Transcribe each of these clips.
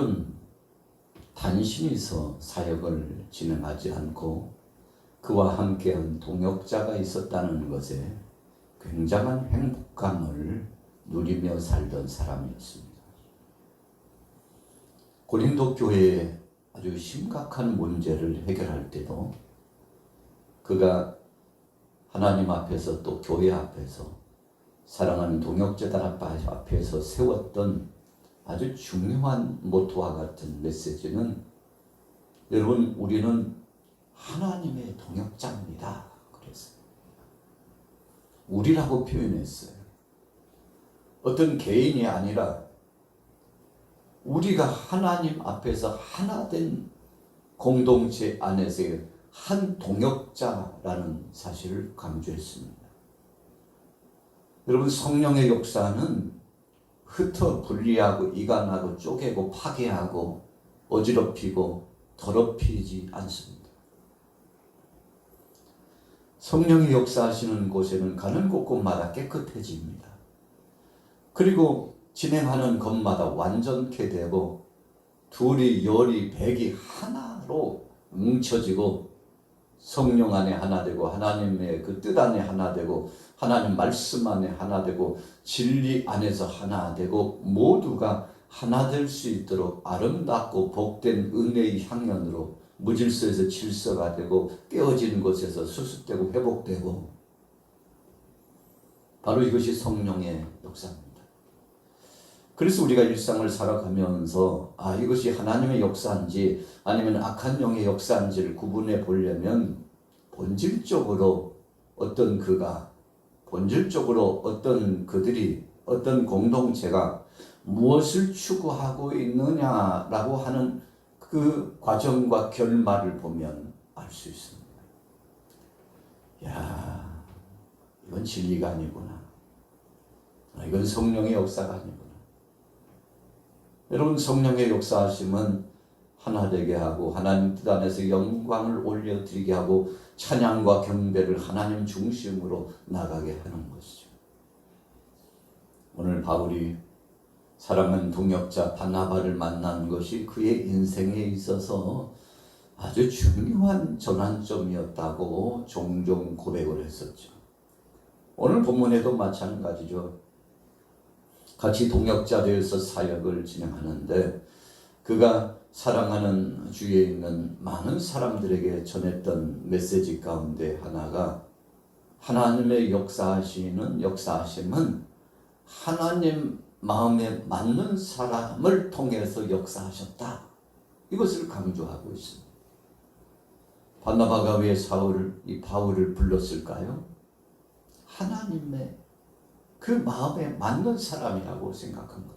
바울은 단신이서 사역을 진행하지 않고 그와 함께한 동역자가 있었다는 것에 굉장한 행복감을 누리며 살던 사람이었습니다. 고린도 교회에 아주 심각한 문제를 해결할 때도 그가 하나님 앞에서 또 교회 앞에서 사랑하는 동역자들 앞에서 세웠던 아주 중요한 모토와 같은 메시지는 여러분, 우리는 하나님의 동역자입니다. 그랬어요. 우리라고 표현했어요. 어떤 개인이 아니라 우리가 하나님 앞에서 하나 된 공동체 안에서의 한 동역자라는 사실을 강조했습니다. 여러분, 성령의 역사는 흩어 분리하고 이간하고 쪼개고 파괴하고 어지럽히고 더럽히지 않습니다. 성령이 역사하시는 곳에는 가는 곳곳마다 깨끗해집니다. 그리고 진행하는 것마다 완전케 되고 둘이 열이 백이 하나로 뭉쳐지고 성령 안에 하나 되고 하나님의 그 뜻 안에 하나 되고 하나님 말씀 안에 하나 되고 진리 안에서 하나 되고 모두가 하나 될 수 있도록 아름답고 복된 은혜의 향연으로 무질서에서 질서가 되고 깨어진 곳에서 수습되고 회복되고, 바로 이것이 성령의 역사입니다. 그래서 우리가 일상을 살아가면서 이것이 하나님의 역사인지 아니면 악한 영의 역사인지를 구분해 보려면 본질적으로 어떤 그들이 어떤 공동체가 무엇을 추구하고 있느냐라고 하는 그 과정과 결말을 보면 알 수 있습니다. 이건 진리가 아니구나. 이건 성령의 역사가 아니구나. 여러분, 성령의 역사하심은 하나 되게 하고 하나님 뜻 안에서 영광을 올려드리게 하고 찬양과 경배를 하나님 중심으로 나가게 하는 것이죠. 오늘 바울이 사랑하는 동역자 바나바를 만난 것이 그의 인생에 있어서 아주 중요한 전환점이었다고 종종 고백을 했었죠. 오늘 본문에도 마찬가지죠. 같이 동역자 되어서 사역을 진행하는데 그가 사랑하는 주위에 있는 많은 사람들에게 전했던 메시지 가운데 하나가 하나님의 역사하심은 하나님 마음에 맞는 사람을 통해서 역사하셨다. 이것을 강조하고 있습니다. 바나바가 왜 바울을 불렀을까요? 하나님의 그 마음에 맞는 사람이라고 생각한 겁니다.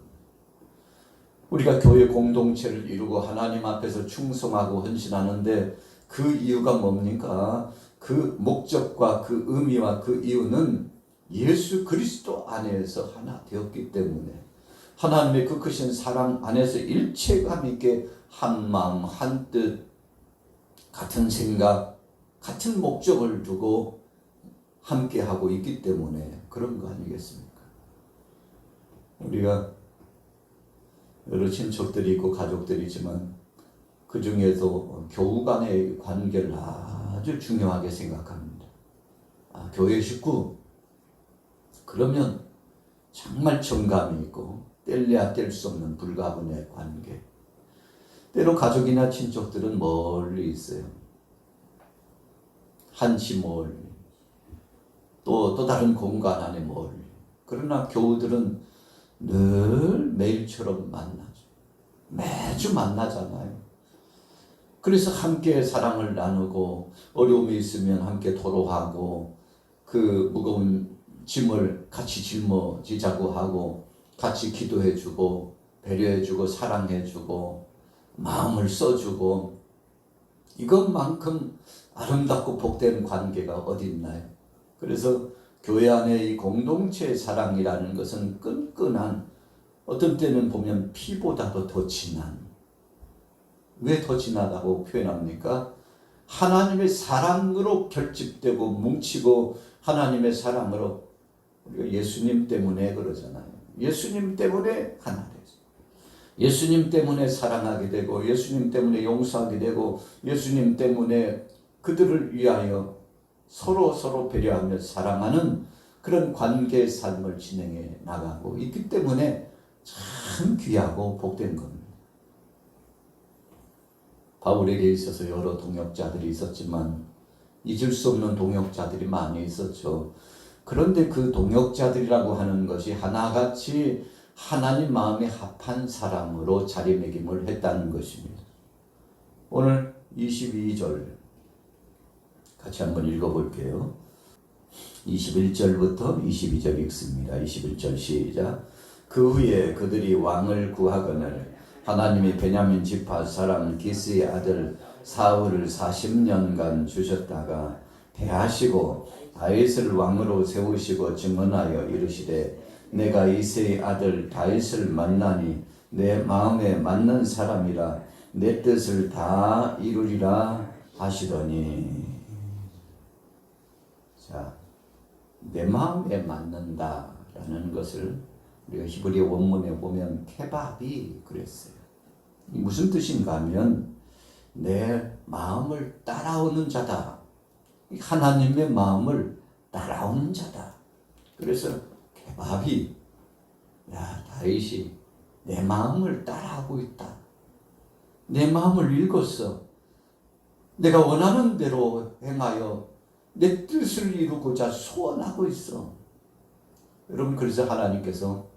우리가 교회 공동체를 이루고 하나님 앞에서 충성하고 헌신하는데 그 이유가 뭡니까? 그 목적과 그 의미와 그 이유는 예수 그리스도 안에서 하나 되었기 때문에 하나님의 그 크신 사랑 안에서 일체감 있게 한 마음 한 뜻 같은 생각 같은 목적을 두고 함께하고 있기 때문에 그런 거 아니겠습니까? 우리가 여러 친척들이 있고 가족들이지만 그 중에도 교우 간의 관계를 아주 중요하게 생각합니다. 교회 식구 그러면 정말 정감이 있고 뗄래야 뗄 수 없는 불가분의 관계. 때로 가족이나 친척들은 멀리 있어요. 한치 멀리, 또 다른 공간 안에 멀리. 그러나 교우들은 늘 매일처럼 만나죠. 매주 만나잖아요. 그래서 함께 사랑을 나누고 어려움이 있으면 함께 토로하고 그 무거운 짐을 같이 짊어지자고 하고 같이 기도해주고 배려해주고 사랑해주고 마음을 써주고, 이것만큼 아름답고 복된 관계가 어디 있나요? 그래서 교회 안에 이 공동체의 사랑이라는 것은 끈끈한, 어떤 때는 보면 피보다도 더 진한, 왜 더 진하다고 표현합니까? 하나님의 사랑으로 결집되고 뭉치고 하나님의 사랑으로, 우리가 예수님 때문에 그러잖아요. 예수님 때문에 하나 되죠. 예수님 때문에 사랑하게 되고 예수님 때문에 용서하게 되고 예수님 때문에 그들을 위하여 서로 배려하며 사랑하는 그런 관계의 삶을 진행해 나가고 있기 때문에 참 귀하고 복된 겁니다. 바울에게 있어서 여러 동역자들이 있었지만 잊을 수 없는 동역자들이 많이 있었죠. 그런데 그 동역자들이라고 하는 것이 하나같이 하나님 마음에 합한 사람으로 자리매김을 했다는 것입니다. 오늘 22절 같이 한번 읽어볼게요. 21절부터 22절 읽습니다. 21절 시작. 그 후에 그들이 왕을 구하거늘 하나님이 베냐민 지파 사람 기스의 아들 사울을 40년간 주셨다가 패하시고 다윗을 왕으로 세우시고 증언하여 이르시되 내가 이새의 아들 다윗을 만나니 내 마음에 맞는 사람이라 내 뜻을 다 이루리라 하시더니. 자, 내 마음에 맞는다라는 것을 우리가 히브리 원문에 보면 케밥이 그랬어요. 무슨 뜻인가 하면 내 마음을 따라오는 자다. 하나님의 마음을 따라오는 자다. 그래서 케밥이 다윗이 내 마음을 따라하고 있다. 내 마음을 읽었어. 내가 원하는 대로 행하여 내 뜻을 이루고자 소원하고 있어. 여러분, 그래서 하나님께서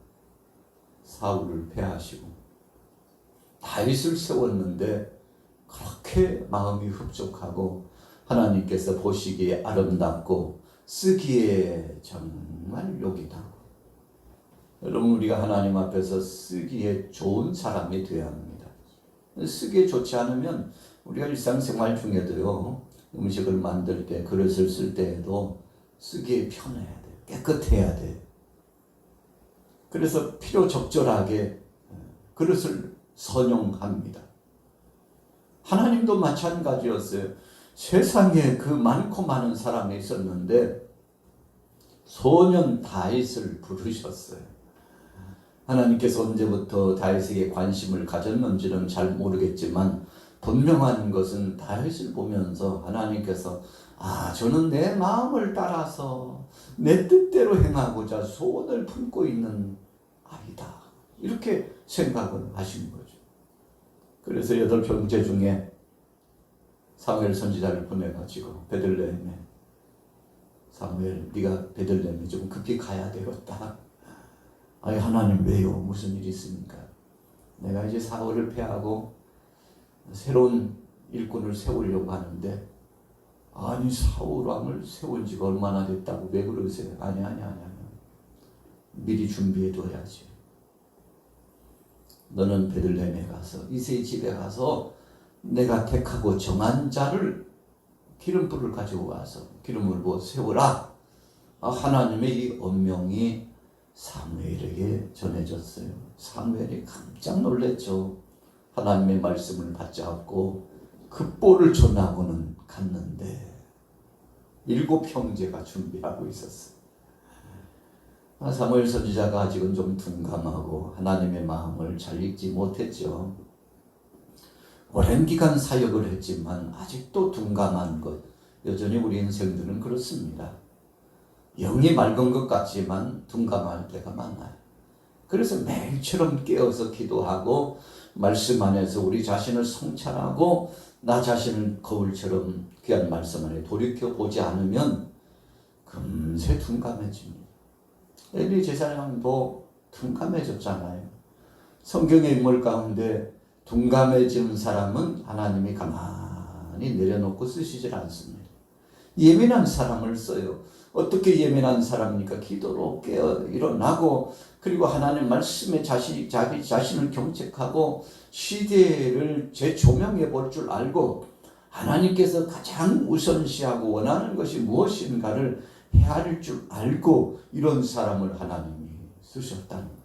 사울을 패하시고 다윗을 세웠는데 그렇게 마음이 흡족하고 하나님께서 보시기에 아름답고 쓰기에 정말 요기다고. 여러분, 우리가 하나님 앞에서 쓰기에 좋은 사람이 되어야 합니다. 쓰기에 좋지 않으면 우리가 일상생활 중에도요, 음식을 만들 때, 그릇을 쓸 때에도 쓰기에 편해야 돼. 깨끗해야 돼. 그래서 필요 적절하게 그릇을 선용합니다. 하나님도 마찬가지였어요. 세상에 그 많고 많은 사람이 있었는데 소년 다윗을 부르셨어요. 하나님께서 언제부터 다윗에게 관심을 가졌는지는 잘 모르겠지만 분명한 것은 다윗을 보면서 하나님께서 저는 내 마음을 따라서 내 뜻대로 행하고자 소원을 품고 있는 아이다. 이렇게 생각을 하신 거죠. 그래서 8 형제 중에 사무엘 선지자를 보내가지고 베들레헴에 사무엘, 네가 베들레헴에 좀 급히 가야 되겠다. 하나님 왜요? 무슨 일이 있습니까? 내가 이제 사울을 패하고 새로운 일꾼을 세우려고 하는데 사울 왕을 세운 지가 얼마나 됐다고 왜 그러세요? 아니. 미리 준비해둬야지. 너는 베들레헴에 가서 이새의 집에 가서 내가 택하고 정한 자를 기름불을 가지고 와서 기름을 부어 세우라. 하나님의 이 언명이 사무엘에게 전해졌어요. 사무엘이 깜짝 놀랐죠. 하나님의 말씀을 받잡고 급보를 전하고는 갔는데 7 형제가 준비하고 있었어요. 사무엘 선지자가 아직은 좀 둔감하고 하나님의 마음을 잘 읽지 못했죠. 오랜 기간 사역을 했지만 아직도 둔감한 것, 여전히 우리 인생들은 그렇습니다. 영이 맑은 것 같지만 둔감할 때가 많아요. 그래서 매일처럼 깨어서 기도하고 말씀 안에서 우리 자신을 성찰하고 나 자신을 거울처럼 귀한 말씀 안에 돌이켜보지 않으면 금세 둔감해집니다. 엘리 제사장도 둔감해졌잖아요. 성경의 인물 가운데 둔감해진 사람은 하나님이 가만히 내려놓고 쓰시질 않습니다. 예민한 사람을 써요. 어떻게 예민한 사람입니까? 기도로 깨어 일어나고 그리고 하나님 말씀에 자기 자신을 경책하고 시대를 재조명해 볼 줄 알고 하나님께서 가장 우선시하고 원하는 것이 무엇인가를 헤아릴 줄 알고 이런 사람을 하나님이 쓰셨다는 거예요.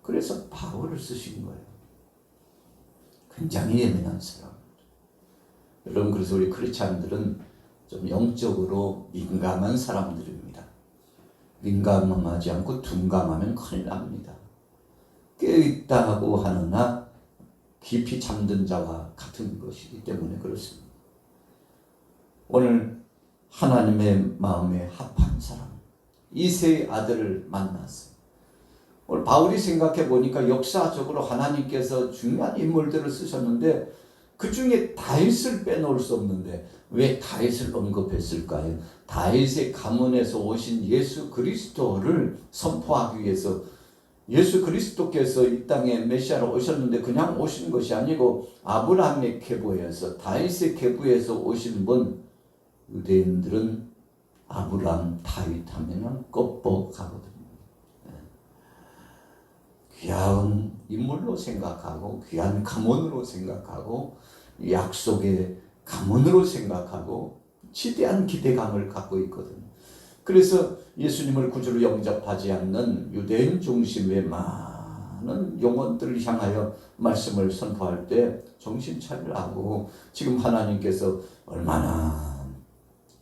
그래서 바울을 쓰신 거예요. 굉장히 예민한 사람. 여러분, 그래서 우리 크리스찬들은 좀 영적으로 민감한 사람들입니다. 민감하지 않고 둔감하면 큰일 납니다. 깨어있다고 하느나 깊이 잠든 자와 같은 것이기 때문에 그렇습니다. 오늘 하나님의 마음에 합한 사람, 이새의 아들을 만났어요. 오늘 바울이 생각해 보니까 역사적으로 하나님께서 중요한 인물들을 쓰셨는데 그 중에 다윗을 빼놓을 수 없는데 왜 다윗을 언급했을까요? 다윗의 가문에서 오신 예수 그리스도를 선포하기 위해서, 예수 그리스도께서 이 땅에 메시아로 오셨는데 그냥 오신 것이 아니고 아브라함의 계보에서, 다윗의 계보에서 오신 분, 유대인들은 아브라함, 다윗 하면은 껍벅하거든요. 귀한 인물로 생각하고 귀한 가문으로 생각하고 약속의 가문으로 생각하고 지대한 기대감을 갖고 있거든요. 그래서 예수님을 구주로 영접하지 않는 유대인 중심의 많은 영혼들을 향하여 말씀을 선포할 때 정신 차리라고, 지금 하나님께서 얼마나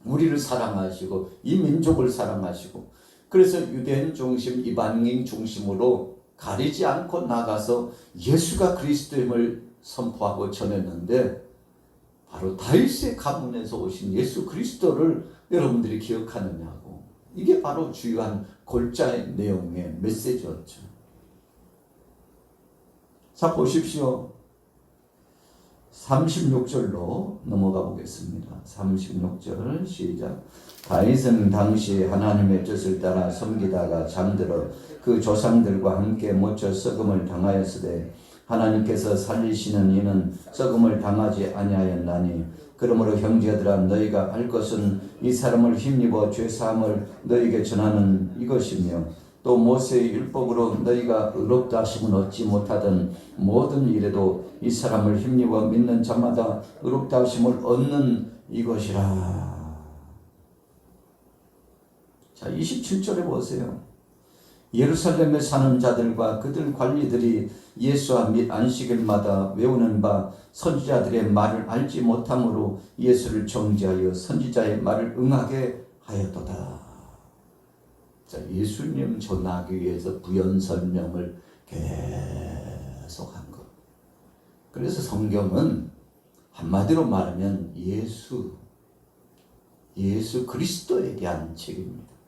우리를 사랑하시고 이 민족을 사랑하시고, 그래서 유대인 중심, 이방인 중심으로 가리지 않고 나가서 예수가 그리스도임을 선포하고 전했는데, 바로 다윗의 가문에서 오신 예수 그리스도를 여러분들이 기억하느냐고. 이게 바로 주요한 골자의 내용의 메시지였죠. 자, 보십시오. 36절로 넘어가 보겠습니다. 36절 시작. 다윗은 당시 하나님의 뜻을 따라 섬기다가 잠들어 그 조상들과 함께 묻혀 썩음을 당하였으되 하나님께서 살리시는 이는 썩음을 당하지 아니하였나니, 그러므로 형제들아 너희가 알 것은 이 사람을 힘입어 죄사함을 너희에게 전하는 이것이며, 또 모세의 율법으로 너희가 의롭다 하심을 얻지 못하던 모든 일에도 이 사람을 힘입어 믿는 자마다 의롭다 하심을 얻는 이것이라. 자, 27절에 보세요. 예루살렘에 사는 자들과 그들 관리들이 예수와 및 안식일마다 외우는 바 선지자들의 말을 알지 못함으로 예수를 정죄하여 선지자의 말을 응하게 하였도다. 자, 예수님 전하기 위해서 부연 설명을 계속한 것. 그래서 성경은 한마디로 말하면 예수 그리스도에 대한 책입니다.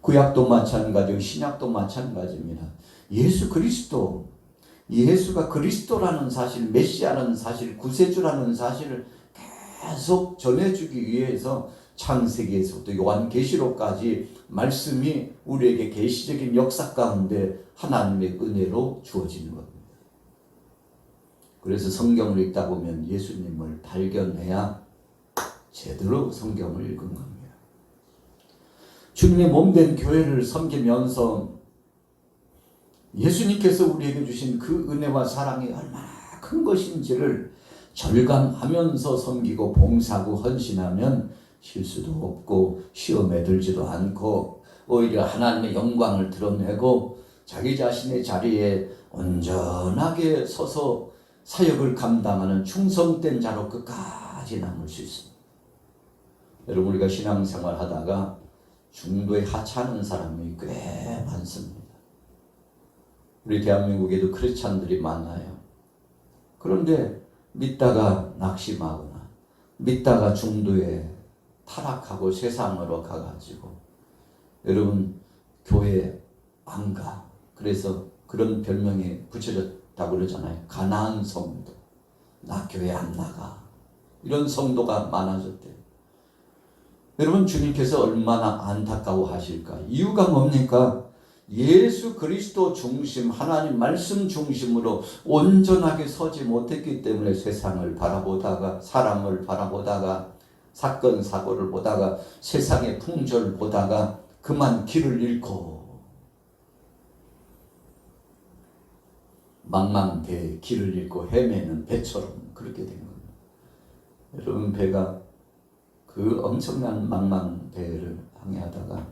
구약도 마찬가지고 신약도 마찬가지입니다. 예수 그리스도, 예수가 그리스도라는 사실, 메시아라는 사실, 구세주라는 사실을 계속 전해주기 위해서 창세기에서부터 요한계시록까지 말씀이 우리에게 계시적인 역사 가운데 하나님의 은혜로 주어지는 겁니다. 그래서 성경을 읽다 보면 예수님을 발견해야 제대로 성경을 읽은 겁니다. 주님의 몸된 교회를 섬기면서 예수님께서 우리에게 주신 그 은혜와 사랑이 얼마나 큰 것인지를 절감하면서 섬기고 봉사하고 헌신하면 실수도 없고 시험에 들지도 않고 오히려 하나님의 영광을 드러내고 자기 자신의 자리에 온전하게 서서 사역을 감당하는 충성된 자로 끝까지 남을 수 있습니다. 여러분, 우리가 신앙생활 하다가 중도에 하차하는 사람이 꽤 많습니다. 우리 대한민국에도 크리스찬들이 많아요. 그런데 믿다가 낙심하거나 믿다가 중도에 타락하고 세상으로 가가지고, 여러분 교회 안 가. 그래서 그런 별명이 붙여졌다고 그러잖아요. 가난한 성도, 나 교회 안 나가. 이런 성도가 많아졌대요. 여러분, 주님께서 얼마나 안타까워하실까? 이유가 뭡니까? 예수 그리스도 중심, 하나님 말씀 중심으로 온전하게 서지 못했기 때문에 세상을 바라보다가, 사람을 바라보다가, 사건 사고를 보다가, 세상의 풍조를 보다가 그만 길을 잃고 망망대해 길을 잃고 헤매는 배처럼 그렇게 된 겁니다. 여러분, 배가 그 엄청난 망망대해를 항해하다가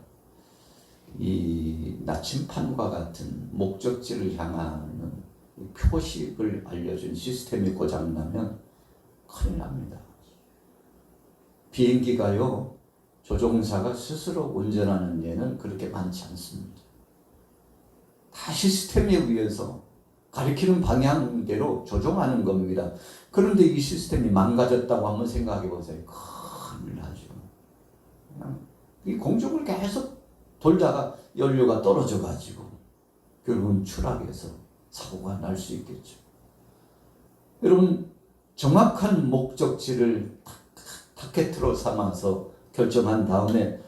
이 나침판과 같은 목적지를 향하는 표식을 알려준 시스템이 고장나면 큰일 납니다. 비행기가요, 조종사가 스스로 운전하는 예는 그렇게 많지 않습니다. 다 시스템에 의해서 가리키는 방향대로 조종하는 겁니다. 그런데 이 시스템이 망가졌다고 한번 생각해 보세요. 큰일 나죠. 그냥 이 공중을 계속 돌다가 연료가 떨어져 가지고 결국은 추락해서 사고가 날 수 있겠죠. 여러분, 정확한 목적지를 타켓으로 삼아서 결정한 다음에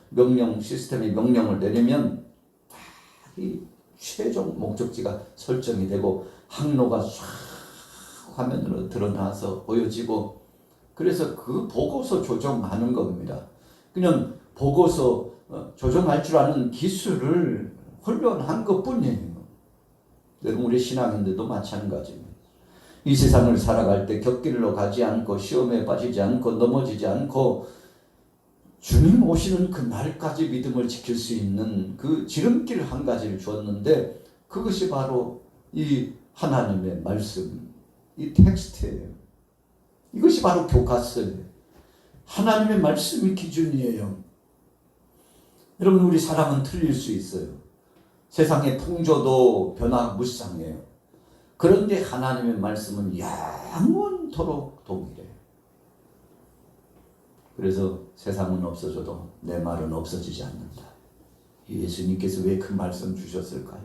시스템이 명령을 내리면 이 최종 목적지가 설정이 되고 항로가 쫙 화면으로 드러나서 보여지고, 그래서 그 보고서 조정하는 겁니다. 그냥 보고서 조정할 줄 아는 기술을 훈련한 것뿐이에요. 여러분, 우리 신앙인들도 마찬가지입니다. 이 세상을 살아갈 때 곁길로 가지 않고 시험에 빠지지 않고 넘어지지 않고 주님 오시는 그 날까지 믿음을 지킬 수 있는 그 지름길 한 가지를 주었는데, 그것이 바로 이 하나님의 말씀, 이 텍스트예요. 이것이 바로 교과서예요. 하나님의 말씀이 기준이에요. 여러분, 우리 사람은 틀릴 수 있어요. 세상의 풍조도 변화무쌍해요. 그런데 하나님의 말씀은 영원토록 동일해요. 그래서 세상은 없어져도 내 말은 없어지지 않는다. 예수님께서 왜 그 말씀 주셨을까요?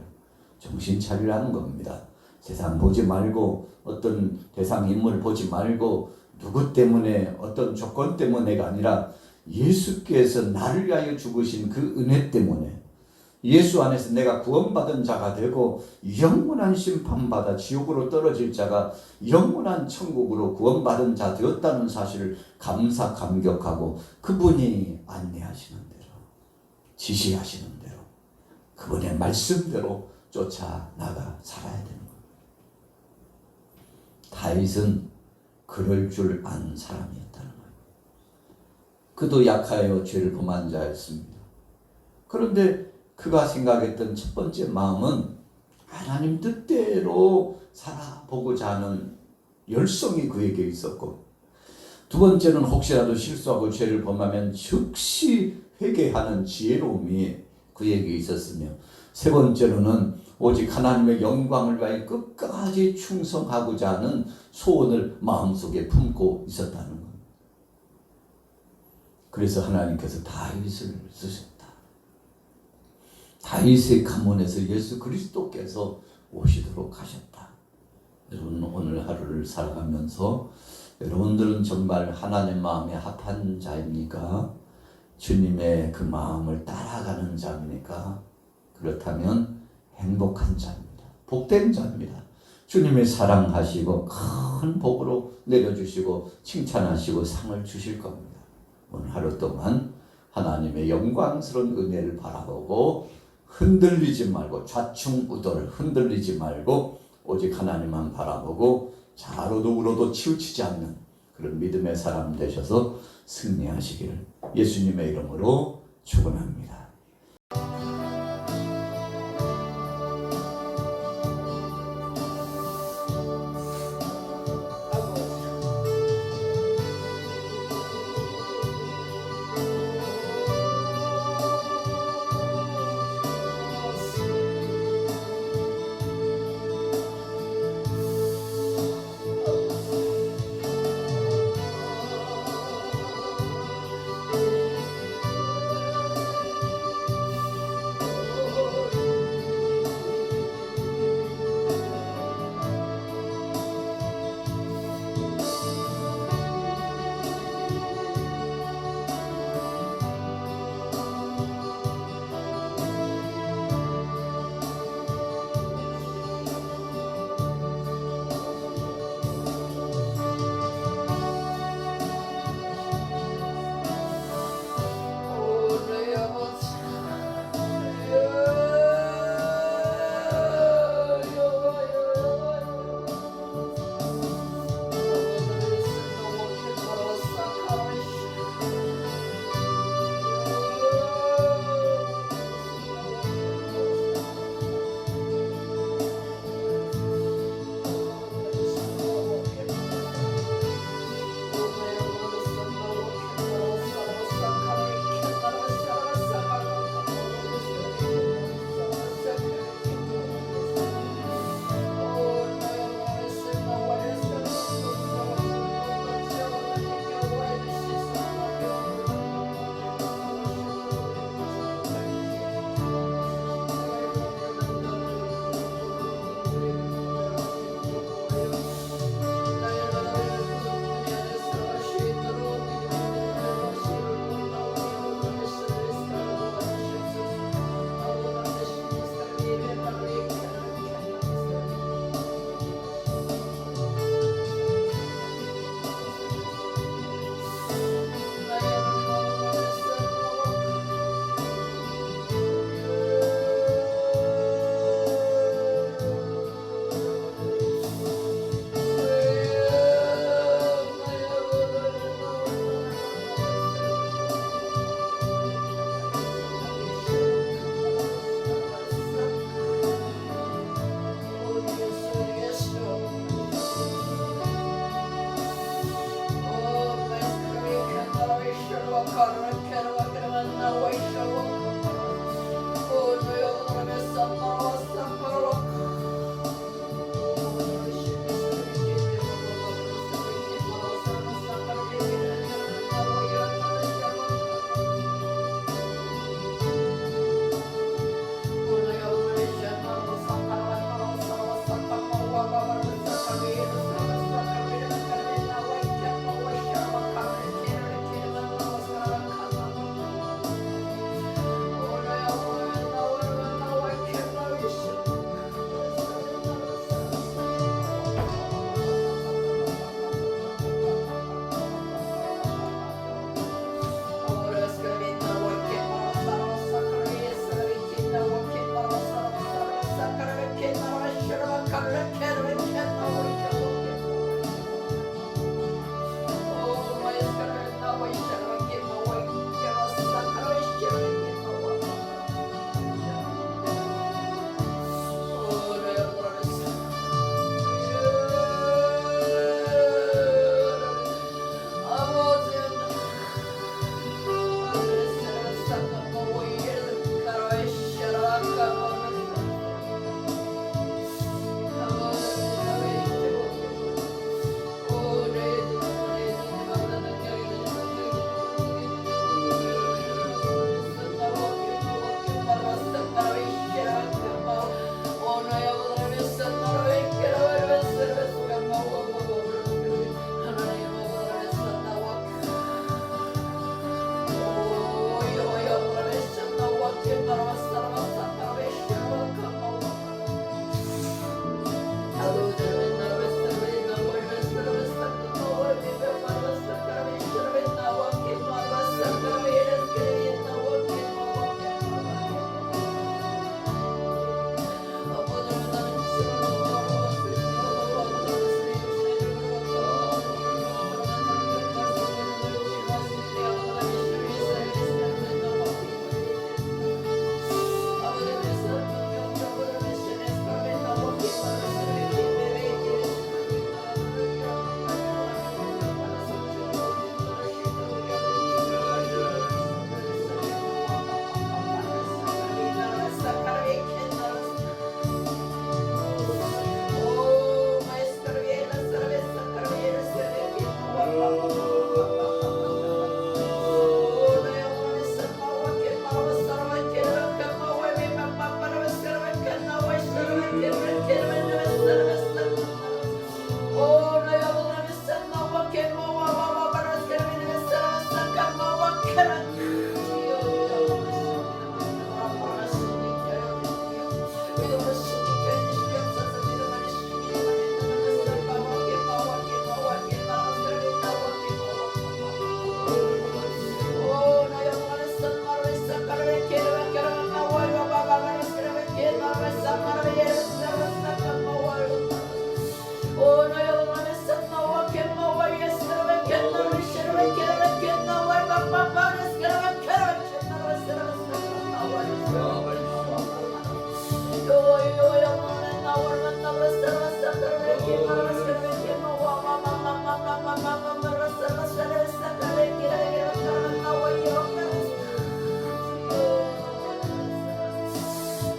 정신 차리라는 겁니다. 세상 보지 말고, 어떤 대상 인물 보지 말고, 누구 때문에, 어떤 조건 때문에가 아니라 예수께서 나를 위하여 죽으신 그 은혜 때문에, 예수 안에서 내가 구원받은 자가 되고 영원한 심판받아 지옥으로 떨어질 자가 영원한 천국으로 구원받은 자 되었다는 사실을 감사 감격하고, 그분이 안내하시는 대로, 지시하시는 대로, 그분의 말씀대로 쫓아나가 살아야 되는 거예요. 다윗은 그럴 줄 아는 사람이었다는 거예요. 그도 약하여 죄를 범한 자였습니다. 그런데 그가 생각했던 첫 번째 마음은 하나님 뜻대로 살아보고자 하는 열성이 그에게 있었고, 두 번째는 혹시라도 실수하고 죄를 범하면 즉시 회개하는 지혜로움이 그에게 있었으며, 세 번째로는 오직 하나님의 영광을 위하여 끝까지 충성하고자 하는 소원을 마음속에 품고 있었다는 것. 그래서 하나님께서 다윗을 쓰셨다. 다윗의 가문에서 예수 그리스도께서 오시도록 하셨다. 여러분, 오늘 하루를 살아가면서 여러분들은 정말 하나님 마음에 합한 자입니까? 주님의 그 마음을 따라가는 자입니까? 그렇다면 행복한 자입니다. 복된 자입니다. 주님이 사랑하시고 큰 복으로 내려주시고 칭찬하시고 상을 주실 겁니다. 오늘 하루 동안 하나님의 영광스러운 은혜를 바라보고 흔들리지 말고, 좌충우돌 흔들리지 말고 오직 하나님만 바라보고 좌로도 우로도 치우치지 않는 그런 믿음의 사람 되셔서 승리하시기를 예수님의 이름으로 축원합니다.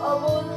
Abun